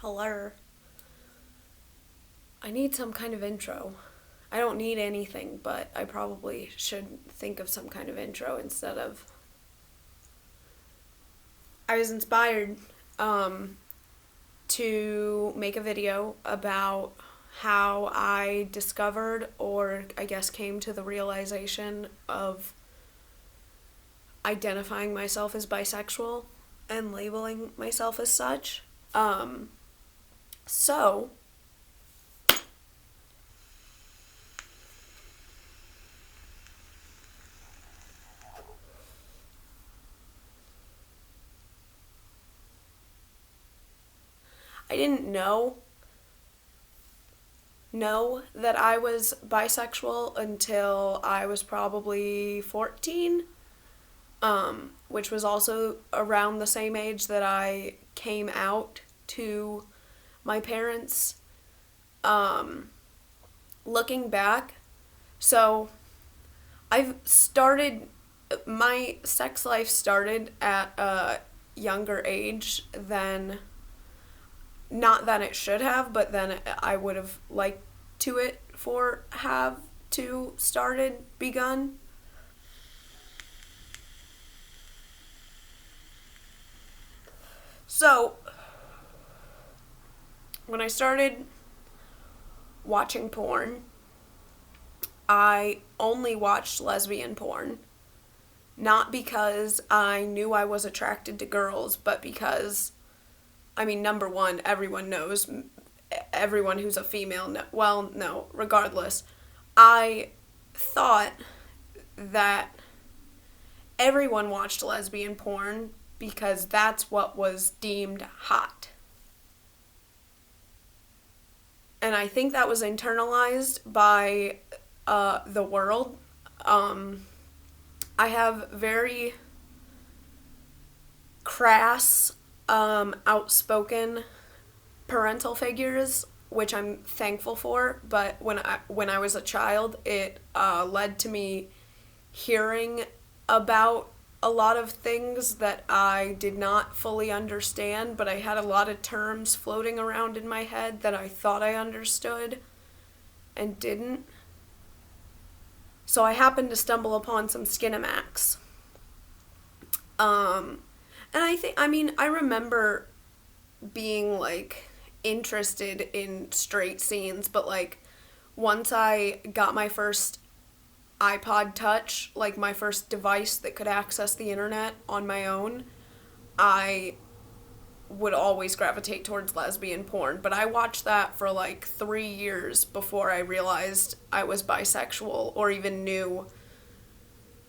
Hello. I need some kind of intro. I don't need anything, but I probably should think of some kind of intro instead of. I was inspired to make a video about how I discovered, or I guess came to the realization of identifying myself as bisexual and labeling myself as such. So, I didn't know that I was bisexual until I was probably 14, which was also around the same age that I came out to my parents. Looking back, so my sex life started at a younger age than, not that it should have, but then I would have liked have to begun. So, when I started watching porn, I only watched lesbian porn. Not because I knew I was attracted to girls, but because, number one, everyone knows, everyone who's a female, regardless. I thought that everyone watched lesbian porn because that's what was deemed hot. And I think that was internalized by the world. I have very crass, outspoken parental figures, which I'm thankful for, but when I was a child, it led to me hearing about a lot of things that I did not fully understand, but I had a lot of terms floating around in my head that I thought I understood and didn't. So I happened to stumble upon some Skinamax. And I remember being, interested in straight scenes, but, once I got my first iPod Touch, my first device that could access the internet on my own, I would always gravitate towards lesbian porn. But I watched that for 3 years before I realized I was bisexual or even knew.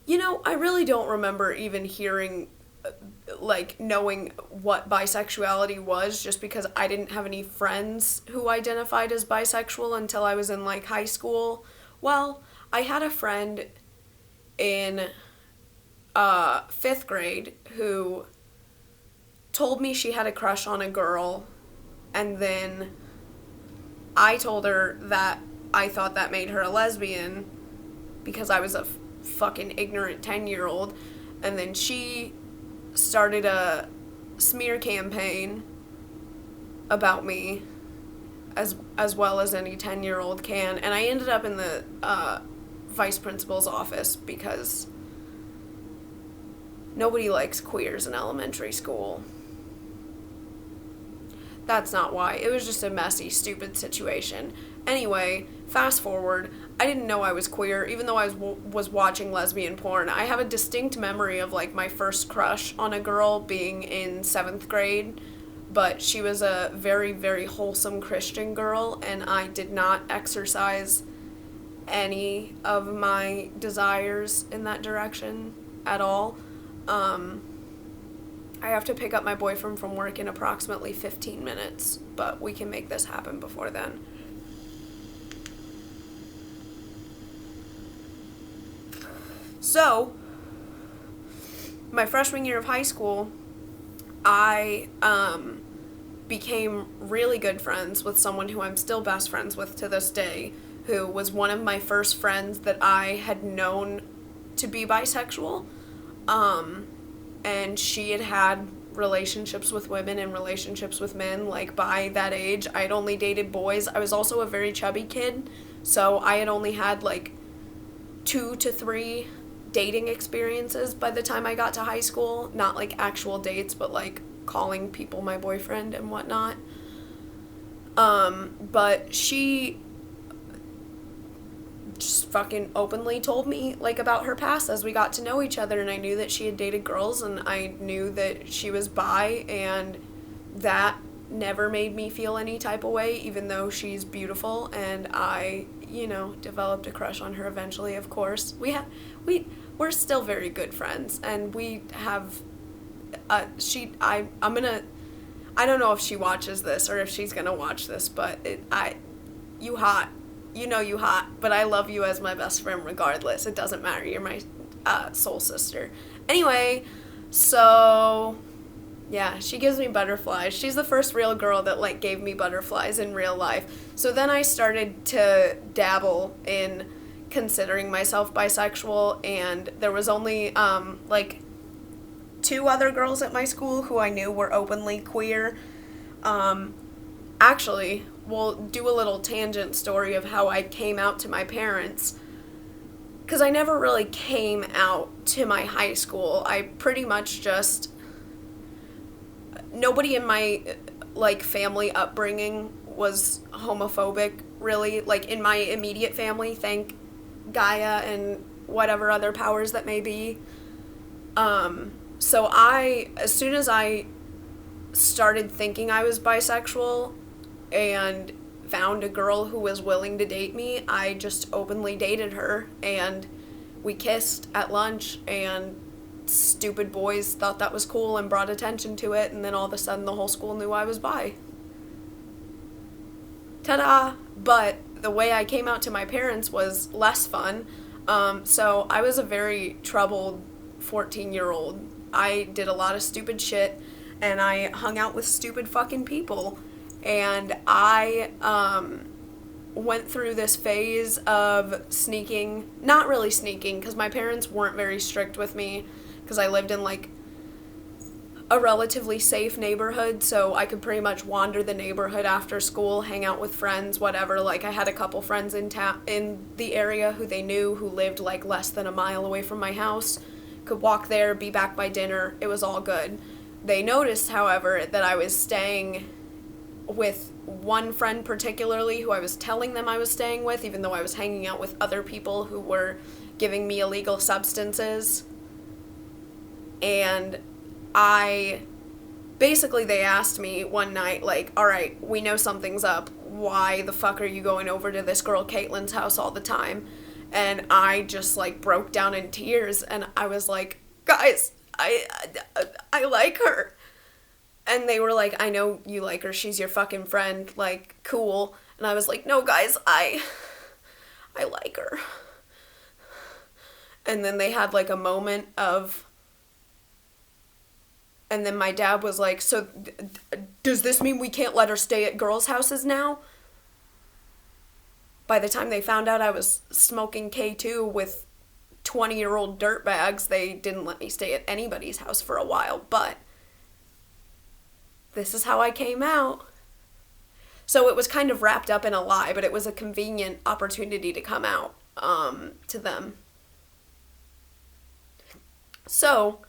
I really don't remember even hearing, knowing what bisexuality was, just because I didn't have any friends who identified as bisexual until I was in high school. Well, I had a friend in 5th grade who told me she had a crush on a girl, and then I told her that I thought that made her a lesbian because I was a fucking ignorant 10-year-old, and then she started a smear campaign about me as well as any 10-year-old can, and I ended up in the vice principal's office because nobody likes queers in elementary school. That's not why. It was just a messy, stupid situation. Anyway, fast forward, I didn't know I was queer, even though I was watching lesbian porn. I have a distinct memory of, my first crush on a girl being in 7th grade, but she was a very, very wholesome Christian girl, and I did not exercise any of my desires in that direction at all. I have to pick up my boyfriend from work in approximately 15 minutes, but we can make this happen before then. So, my freshman year of high school, I became really good friends with someone who I'm still best friends with to this day, who was one of my first friends that I had known to be bisexual. And she had relationships with women and relationships with men. Like, by that age, I had only dated boys. I was also a very chubby kid, so I had only had, like, 2 to 3 dating experiences by the time I got to high school. Not, like, actual dates, but, like, calling people my boyfriend and whatnot. But she just fucking openly told me, like, about her past as we got to know each other, and I knew that she had dated girls, and I knew that she was bi, and that never made me feel any type of way, even though she's beautiful, and I, developed a crush on her eventually, of course. We're still very good friends, and we have, I don't know if she watches this or if she's gonna watch this, but you hot. You hot, but I love you as my best friend regardless. It doesn't matter. You're my soul sister. Anyway, so yeah, she gives me butterflies. She's the first real girl that, like, gave me butterflies in real life. So then I started to dabble in considering myself bisexual, and there was only, 2 other girls at my school who I knew were openly queer. Actually, we'll do a little tangent story of how I came out to my parents, because I never really came out to my high school. I pretty much just, nobody in my, like, family upbringing was homophobic, really. Like, in my immediate family, thank Gaia and whatever other powers that may be. So as soon as I started thinking I was bisexual and found a girl who was willing to date me, I just openly dated her, and we kissed at lunch, and stupid boys thought that was cool and brought attention to it, and then all of a sudden the whole school knew I was bi. Ta-da! But the way I came out to my parents was less fun. So I was a very troubled 14-year-old. I did a lot of stupid shit, and I hung out with stupid fucking people. And I went through this phase of sneaking, not really sneaking, because my parents weren't very strict with me, because I lived in, like, a relatively safe neighborhood, so I could pretty much wander the neighborhood after school, hang out with friends, whatever. Like, I had a couple friends in the area who they knew, who lived, like, less than a mile away from my house. Could walk there, be back by dinner. It was all good. They noticed, however, that I was staying with one friend particularly, who I was telling them I was staying with, even though I was hanging out with other people who were giving me illegal substances. And they asked me one night, like, alright, we know something's up. Why the fuck are you going over to this girl Kaitlynn's house all the time? And I just, like, broke down in tears, and I was like, guys, I like her. And they were like, I know you like her, she's your fucking friend, like, cool. And I was like, no, guys, I like her. And then they had, like, a moment of, and then my dad was like, so does this mean we can't let her stay at girls' houses now? By the time they found out I was smoking K2 with 20-year-old dirtbags, they didn't let me stay at anybody's house for a while, but this is how I came out. So it was kind of wrapped up in a lie, but it was a convenient opportunity to come out to them. So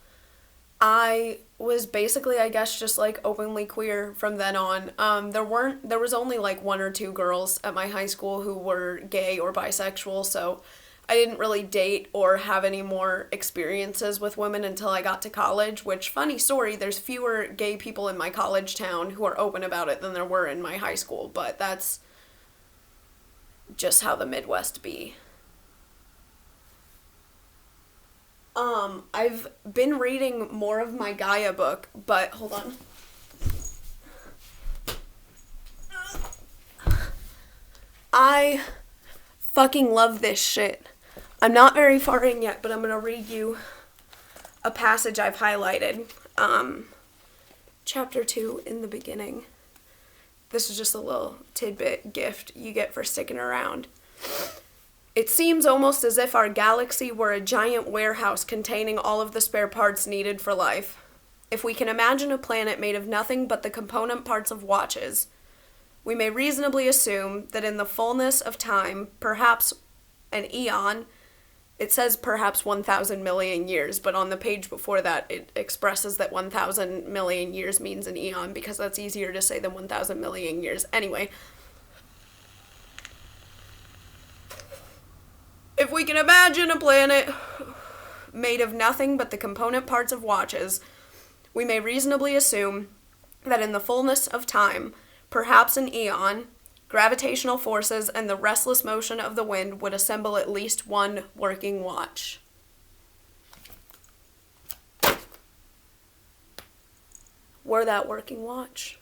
I was basically, I guess, just, like, openly queer from then on. There was only, like, 1 or 2 girls at my high school who were gay or bisexual, so I didn't really date or have any more experiences with women until I got to college, which, funny story, there's fewer gay people in my college town who are open about it than there were in my high school, but that's just how the Midwest be. I've been reading more of my Gaia book, but hold on. I fucking love this shit. I'm not very far in yet, but I'm gonna read you a passage I've highlighted. Chapter 2 in the beginning. This is just a little tidbit gift you get for sticking around. It seems almost as if our galaxy were a giant warehouse containing all of the spare parts needed for life. If we can imagine a planet made of nothing but the component parts of watches, we may reasonably assume that in the fullness of time, perhaps an eon, it says perhaps 1,000 million years, but on the page before that it expresses that 1,000 million years means an eon because that's easier to say than 1,000 million years. Anyway, if we can imagine a planet made of nothing but the component parts of watches, we may reasonably assume that in the fullness of time, perhaps an eon, gravitational forces and the restless motion of the wind would assemble at least one working watch. We're that working watch.